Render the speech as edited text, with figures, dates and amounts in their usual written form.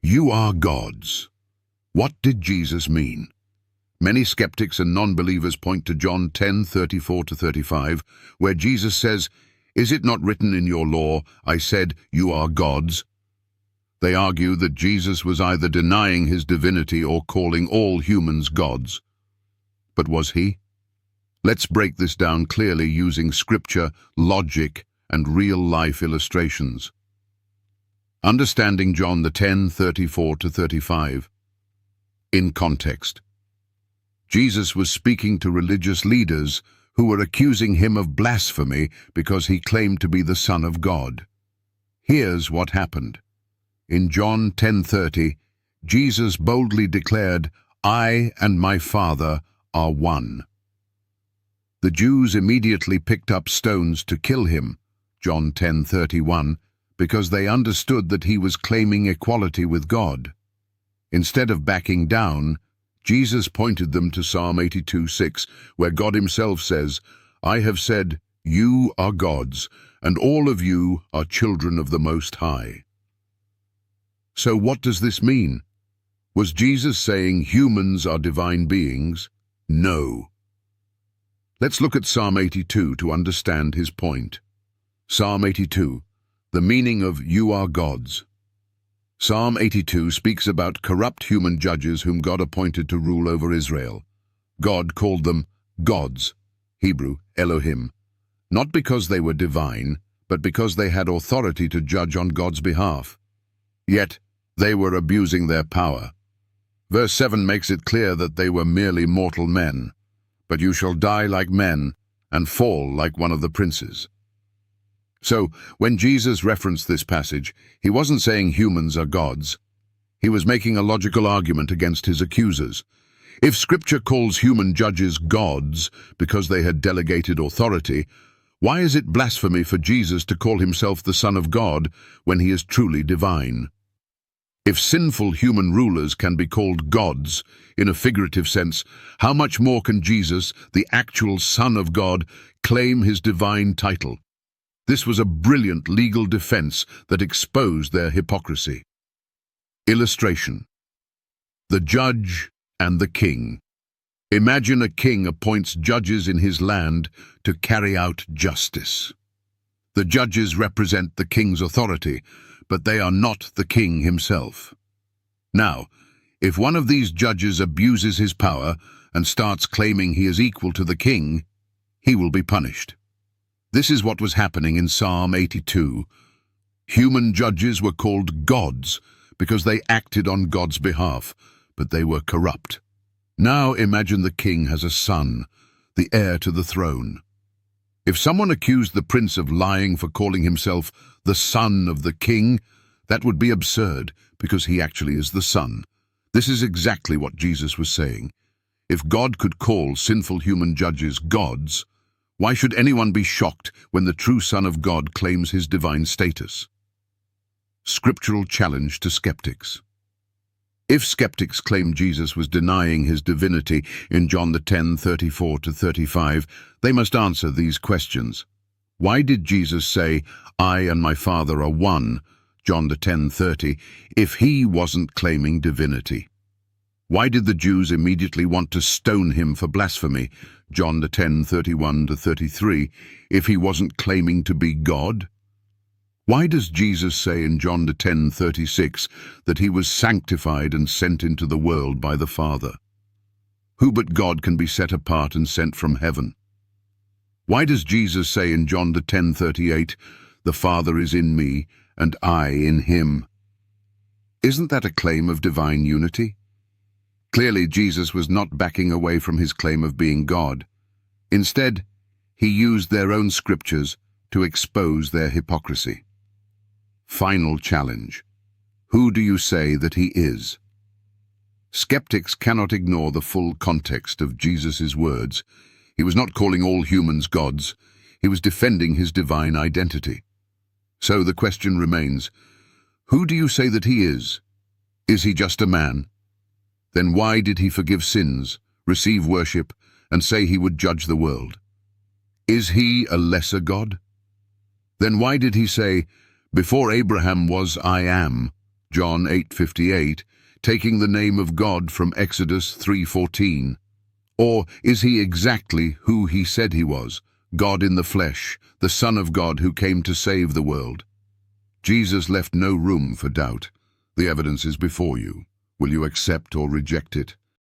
You are gods. What did Jesus mean? Many skeptics and non-believers point to John 10:34-35, where Jesus says, "Is it not written in your law, I said, you are gods?" They argue that Jesus was either denying his divinity or calling all humans gods. But was he? Let's break this down clearly using scripture, logic, and real-life illustrations. Understanding John 10:34-35. In context. Jesus was speaking to religious leaders who were accusing him of blasphemy because he claimed to be the Son of God. Here's what happened. In John 10:30, Jesus boldly declared, "I and my Father are one." The Jews immediately picked up stones to kill him, John 10:31, because they understood that he was claiming equality with God. Instead of backing down, Jesus pointed them to Psalm 82:6, where God himself says, "I have said, you are gods, and all of you are children of the Most High." So what does this mean? Was Jesus saying humans are divine beings? No. Let's look at Psalm 82 to understand his point. Psalm 82, the meaning of "you are gods." Psalm 82 speaks about corrupt human judges whom God appointed to rule over Israel. God called them gods, Hebrew, Elohim, not because they were divine, but because they had authority to judge on God's behalf. Yet, they were abusing their power. Verse 7 makes it clear that they were merely mortal men. But you shall die like men and fall like one of the princes. So, when Jesus referenced this passage, he wasn't saying humans are gods. He was making a logical argument against his accusers. If Scripture calls human judges gods because they had delegated authority, why is it blasphemy for Jesus to call himself the Son of God when he is truly divine? If sinful human rulers can be called gods, in a figurative sense, how much more can Jesus, the actual Son of God, claim his divine title? This was a brilliant legal defense that exposed their hypocrisy. Illustration. The judge and the king. Imagine a king appoints judges in his land to carry out justice. The judges represent the king's authority, but they are not the king himself. Now, if one of these judges abuses his power and starts claiming he is equal to the king, he will be punished. This is what was happening in Psalm 82. Human judges were called gods because they acted on God's behalf, but they were corrupt. Now imagine the king has a son, the heir to the throne. If someone accused the prince of lying for calling himself the son of the king, that would be absurd because he actually is the son. This is exactly what Jesus was saying. If God could call sinful human judges gods, why should anyone be shocked when the true Son of God claims his divine status? Scriptural challenge to skeptics. If skeptics claim Jesus was denying his divinity in John 10:34-35, they must answer these questions. Why did Jesus say, "I and my Father are one," John 10:30, if he wasn't claiming divinity? Why did the Jews immediately want to stone him for blasphemy, John 10:31-33, if he wasn't claiming to be God? Why does Jesus say in John 10:36 that he was sanctified and sent into the world by the Father? Who but God can be set apart and sent from heaven? Why does Jesus say in John 10:38, "The Father is in me, and I in him"? Isn't that a claim of divine unity? Clearly, Jesus was not backing away from his claim of being God. Instead, he used their own scriptures to expose their hypocrisy. Final challenge. Who do you say that he is? Skeptics cannot ignore the full context of Jesus' words. He was not calling all humans gods. He was defending his divine identity. So the question remains, who do you say that he is? Is he just a man? Then why did he forgive sins, receive worship, and say he would judge the world? Is he a lesser God? Then why did he say, "Before Abraham was I am," John 8:58, taking the name of God from Exodus 3:14? Or is he exactly who he said he was, God in the flesh, the Son of God who came to save the world? Jesus left no room for doubt. The evidence is before you. Will you accept or reject it?